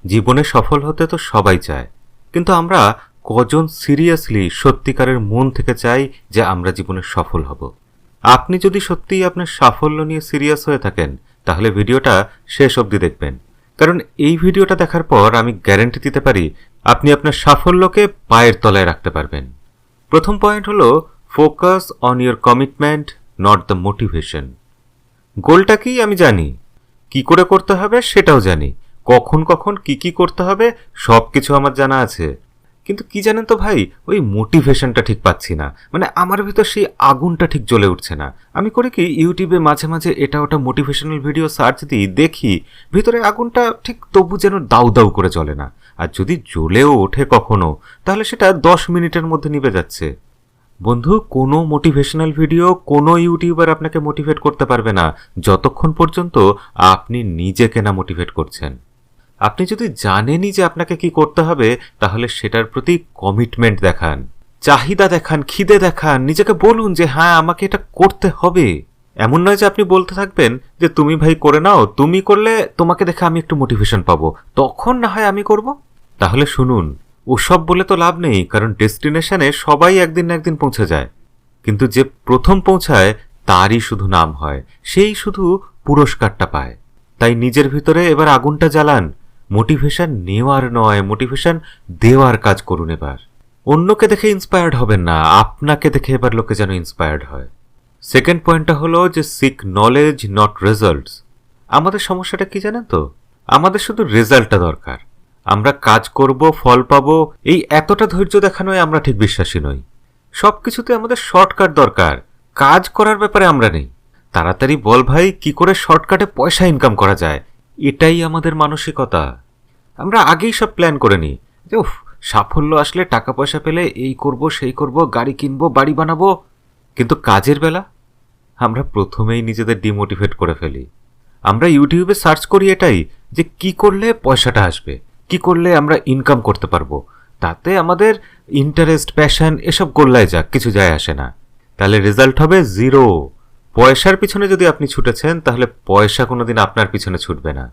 জীবনে সফল হতে তো সবাই চায়, কিন্তু আমরা কজন সিরিয়াসলি সত্যিকারের মন থেকে চাই যে আমরা জীবনে সফল হব? আপনি যদি সত্যিই আপনার সাফল্য নিয়ে সিরিয়াস হয়ে থাকেন, তাহলে ভিডিওটা শেষ অবধি দেখবেন। কারণ এই ভিডিওটা দেখার পর আমি গ্যারান্টি দিতে পারি আপনি আপনার সাফল্যকে পায়ের তলায় রাখতে পারবেন। প্রথম পয়েন্ট হলো, focus on your commitment, not the motivation. গোলটা কি আমি জানি, কি করে করতে হবে সেটাও জানি, কখন কখন কি করতে হবে সব কিছু আমার জানা আছে। কিন্তু কি জানেন তো ভাই, ওই মোটিভেশনটা ঠিক পাচ্ছি না। মানে আমার ভিতর সেই আগুনটা ঠিক জ্বলে উঠছে না। আমি করি কি, ইউটিউবে মাঝে মাঝে এটা ওটা মোটিভেশনাল ভিডিও সার্চ দিই, দেখি ভিতরে আগুনটা ঠিক তবু যেন দাউ দাউ করে জ্বলে না। আর যদি জ্বলেও ওঠে কখনো, তাহলে সেটা 10 মিনিটের মধ্যে নিভে যাচ্ছে। বন্ধু, কোনো মোটিভেশনাল ভিডিও, কোনো ইউটিউবার আপনাকে মোটিভেট করতে পারবে না যতক্ষণ পর্যন্ত আপনি নিজেকে না মোটিভেট করছেন। আপনি যদি জানেনই যে আপনাকে কি করতে হবে, তাহলে সেটার প্রতি কমিটমেন্ট দেখান, চাহিদা দেখান, খিদে দেখান, নিজেকে বলুন যে হ্যাঁ আমাকে এটা করতে হবে। এমন নয় যে আপনি বলতে থাকবেন যে তুমি ভাই করে নাও, তুমি করলে তোমাকে দেখে আমি একটু মোটিভেশন পাবো, তখন না হয় আমি করব। তাহলে শুনুন, ওসব বলে তো লাভ নেই, কারণ ডেস্টিনেশনে সবাই একদিন না একদিন পৌঁছে যায়, কিন্তু যে প্রথম পৌঁছায় তারই শুধু নাম হয়, সেই শুধু পুরস্কারটা পায়। তাই নিজের ভিতরে এবার আগুনটা জ্বালান, মোটিভেশন নেওয়ার নয়, মোটিভেশন দেওয়ার কাজ করুন। এবার অন্যকে দেখে ইন্সপায়ার্ড হবেন না, আপনাকে দেখে এবার লোকে যেন ইন্সপায়ার্ড হয়। সেকেন্ড পয়েন্টটা হলো যে সিক নলেজ, নট রেজাল্টস। আমাদের সমস্যাটা কি জানেন তো, আমাদের শুধু রেজাল্টটা দরকার। আমরা কাজ করব, ফল পাবো, এই এতটা ধৈর্য দেখানোয় আমরা ঠিক বিশ্বাসী নই। সবকিছুতে আমাদের শর্টকাট দরকার, কাজ করার ব্যাপারে আমরা নেই। তাড়াতাড়ি বল ভাই, কি করে শর্টকাটে পয়সা ইনকাম করা যায়, এটাই আমাদের মানসিকতা। আমরা আগেই সব প্ল্যান করে নিই যে উফ, সাফল্য আসলে, টাকা পয়সা পেলে এই করব সেই করব, গাড়ি কিনবো, বাড়ি বানাবো। কিন্তু কাজের বেলা আমরা প্রথমেই নিজেদের ডিমোটিভেট করে ফেলি। আমরা ইউটিউবে সার্চ করি এটাই, যে কি করলে পয়সাটা আসবে, কি করলে আমরা ইনকাম করতে পারবো, তাতে আমাদের ইন্টারেস্ট, প্যাশন এসব গোল্লায় যাক, কিছু যায় আসে না। তাহলে রেজাল্ট হবে জিরো। পয়সার পিছনে যদি আপনি ছুটেছেন, তাহলে পয়সা কোনোদিন আপনার পিছনে ছুটবে না।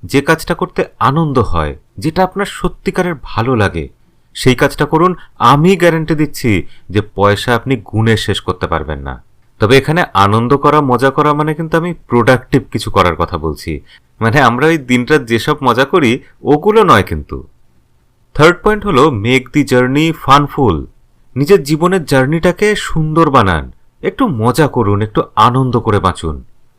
যে কাজটা করতে আনন্দ হয়, যেটা আপনার সত্যিকারের ভালো লাগে, সেই কাজটা করুন। আমি গ্যারান্টি দিচ্ছি যে পয়সা আপনি গুণে শেষ করতে পারবেন না। তবে এখানে আনন্দ করা, মজা করা মানে কিন্তু আমি প্রোডাক্টিভ কিছু করার কথা বলছি, মানে আমরা ওই দিনরাত যেসব মজা করি ওগুলো নয় কিন্তু। থার্ড পয়েন্ট হলো, মেক দি জার্নি ফানফুল। নিজের জীবনের জার্নিটাকে সুন্দর বানান, একটু মজা করুন, একটু আনন্দ করে বাঁচুন।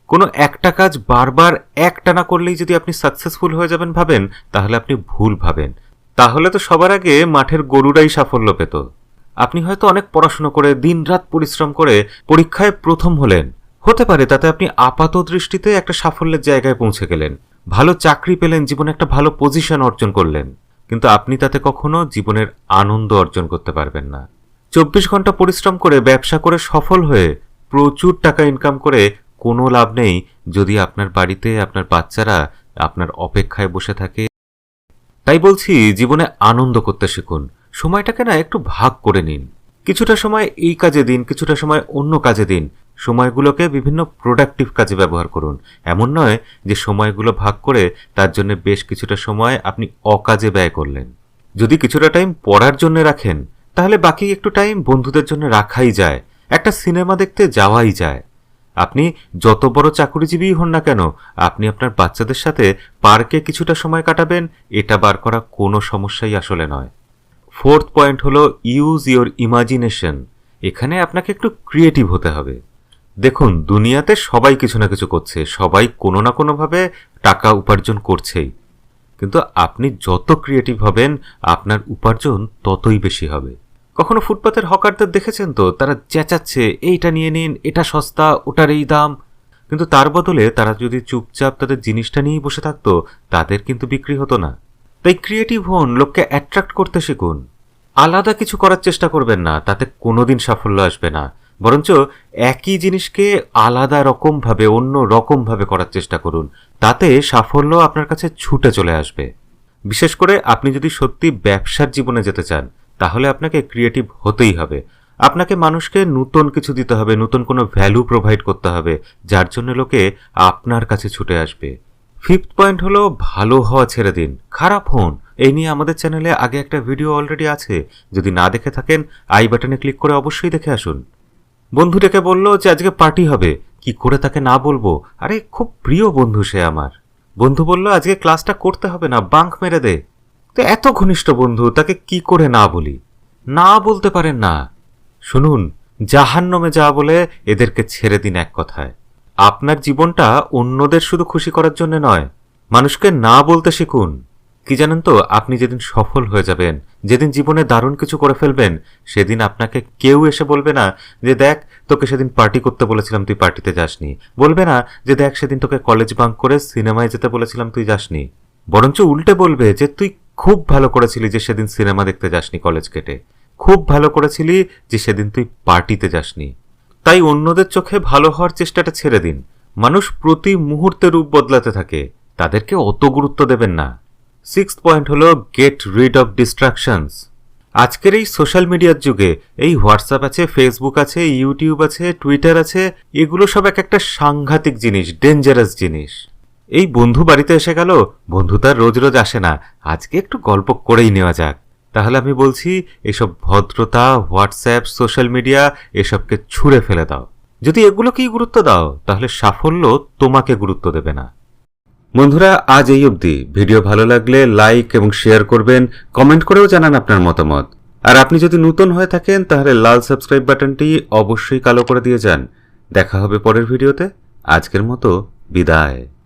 কোনো একটা কাজ বারবার একটানা করলেই যদি আপনি সাকসেসফুল হয়ে যাবেন ভাবেন, তাহলে আপনি ভুল ভাবেন। তাহলে তো সবার আগে মাঠের গরুরাই সাফল্য পেত। আপনি হয়তো অনেক পড়াশোনা করে, দিনরাত পরিশ্রম করে পরীক্ষায় প্রথম হলেন, হতে পারে তাতে আপনি আপাত দৃষ্টিতে একটা সাফল্যের জায়গায় পৌঁছে গেলেন, ভালো চাকরি পেলেন, জীবনে একটা ভালো পজিশন অর্জন করলেন, কিন্তু আপনি তাতে কখনো জীবনের আনন্দ অর্জন করতে পারবেন না। 24 ঘন্টা পরিশ্রম করে, ব্যবসা করে সফল হয়ে প্রচুর টাকা ইনকাম করে কোনো লাভ নেই যদি আপনার বাড়িতে আপনার বাচ্চারা আপনার অপেক্ষায় বসে থাকে। তাই বলছি, জীবনে আনন্দ করতে শিখুন। সময়টাকে না একটু ভাগ করে নিন, কিছুটা সময় এই কাজে দিন, কিছুটা সময় অন্য কাজে দিন। সময়গুলোকে বিভিন্ন প্রোডাক্টিভ কাজে ব্যবহার করুন। এমন নয় যে সময়গুলো ভাগ করে তার জন্য বেশ কিছুটা সময় আপনি অকাজে ব্যয় করলেন। যদি কিছুটা টাইম পড়ার জন্য রাখেন, তাহলে বাকি একটু টাইম বন্ধুদের জন্য রাখাই যায়, একটা সিনেমা দেখতে যাওয়াই যায়। আপনি যত বড় চাকরিজীবী হন না কেন, আপনি আপনার বাচ্চাদের সাথে পার্কে কিছুটা সময় কাটাবেন, এটা বার করা কোনো সমস্যাই আসলে নয়। ফোর্থ পয়েন্ট হলো, ইউজ ইওর ইমাজিনেশন। এখানে আপনাকে একটু ক্রিয়েটিভ হতে হবে। দেখুন, দুনিয়াতে সবাই কিছু না কিছু করছে, সবাই কোনো না কোনোভাবে টাকা উপার্জন করছেই, কিন্তু আপনি যত ক্রিয়েটিভ হবেন আপনার উপার্জন ততই বেশি হবে। কখনো ফুটপাতের হকারদের দেখেছেন তো, তারা চেঁচাচ্ছে এইটা নিয়ে নিন, এটা সস্তা, ওটার এই দাম, কিন্তু তার বদলে তারা যদি চুপচাপ তাদের জিনিসটা নিয়েই বসে থাকতো, তাদের কিন্তু বিক্রি হতো না। তাই ক্রিয়েটিভ হন, লোককে অ্যাট্রাক্ট করতে শিখুন। আলাদা কিছু করার চেষ্টা করবেন না, তাতে কোনোদিন সাফল্য আসবে না। বরঞ্চ একই জিনিসকে আলাদা রকমভাবে, অন্য রকমভাবে করার চেষ্টা করুন, তাতে সাফল্য আপনার কাছে ছুটে চলে আসবে। বিশেষ করে আপনি যদি সত্যি ব্যবসার জীবনে যেতে চান, তাহলে আপনাকে ক্রিয়েটিভ হতেই হবে। আপনাকে মানুষকে নতুন কিছু দিতে হবে, নতুন কোনো ভ্যালু প্রোভাইড করতে হবে, যার জন্য লোকে আপনার কাছে ছুটে আসবে। ফিফথ পয়েন্ট হলো ভালো হওয়া ছেড়ে দিন, খারাপ হন। এই নিয়ে আমাদের চ্যানেলে আগে একটা ভিডিও অলরেডি আছে, যদি না দেখে থাকেন আই বাটনে ক্লিক করে অবশ্যই দেখে আসুন। বন্ধুটাকে বলল যে আজকে পার্টি হবে, কি করে তাকে না বলবো? আরে খুব প্রিয় বন্ধু সে আমার। বন্ধু বলল আজকে ক্লাসটা করতে হবে না, বাঙ্ক মেরে দে। তো এত ঘনিষ্ঠ বন্ধু, তাকে কি করে না বলি? না বলতে পারেন না। শুনুন, জাহান্নামে যা বলে এদেরকে ছেড়ে দিন এক কথায়। আপনার জীবনটা অন্যদের শুধু খুশি করার জন্য নয়, মানুষকে না বলতে শিখুন। কি জানেন তো, আপনি যেদিন সফল হয়ে যাবেন, যেদিন জীবনে দারুণ কিছু করে ফেলবেন, সেদিন আপনাকে কেউ এসে বলবে না যে দেখ তোকে সেদিন পার্টি করতে বলেছিলাম তুই পার্টিতে যাসনি, বলবে না যে দেখ সেদিন তোকে কলেজ বাঙ্ক করে সিনেমায় যেতে বলেছিলাম তুই যাসনি। বরঞ্চ উল্টে বলবে যে তুই খুব ভালো করেছিলি যে সেদিন সিনেমা দেখতে যাসনি কলেজ কেটে, খুব ভালো করেছিলি যে সেদিন তুই পার্টিতে যাসনি। তাই অন্যদের চোখে ভালো হওয়ার চেষ্টাটা ছেড়ে দিন। মানুষ প্রতি মুহূর্তে রূপ বদলাতে থাকে, তাদেরকে অত গুরুত্ব দেবেন না। সিক্সথ পয়েন্ট হলো গেট রিড অফ ডিস্ট্রাকশনস। আজকের এই সোশ্যাল মিডিয়ার যুগে এই হোয়াটসঅ্যাপ আছে, ফেসবুক আছে, ইউটিউব আছে, টুইটার আছে, এগুলো সব এক একটা সাংঘাতিক জিনিস, ডেঞ্জারাস জিনিস। এই বন্ধু বাড়িতে এসে গেল, বন্ধু তার রোজ রোজ আসে না, আজকে একটু গল্প করেই নেওয়া যাক। তাহলে আমি বলছি এসব ভদ্রতা, হোয়াটসঅ্যাপ, সোশ্যাল মিডিয়া এসবকে ছুঁড়ে ফেলে দাও। যদি এগুলোকেই গুরুত্ব দাও তাহলে সাফল্য তোমাকে গুরুত্ব দেবে না। বন্ধুরা, আজ এই অবধি। ভিডিও ভালো লাগলে লাইক এবং শেয়ার করবেন, কমেন্ট করেও জানান আপনার মতামত। আর আপনি যদি নতুন হয়ে থাকেন তাহলে লাল সাবস্ক্রাইব বাটনটি অবশ্যই কালো করে দিয়ে যান। দেখা হবে পরের ভিডিওতে। আজকের মতো বিদায়।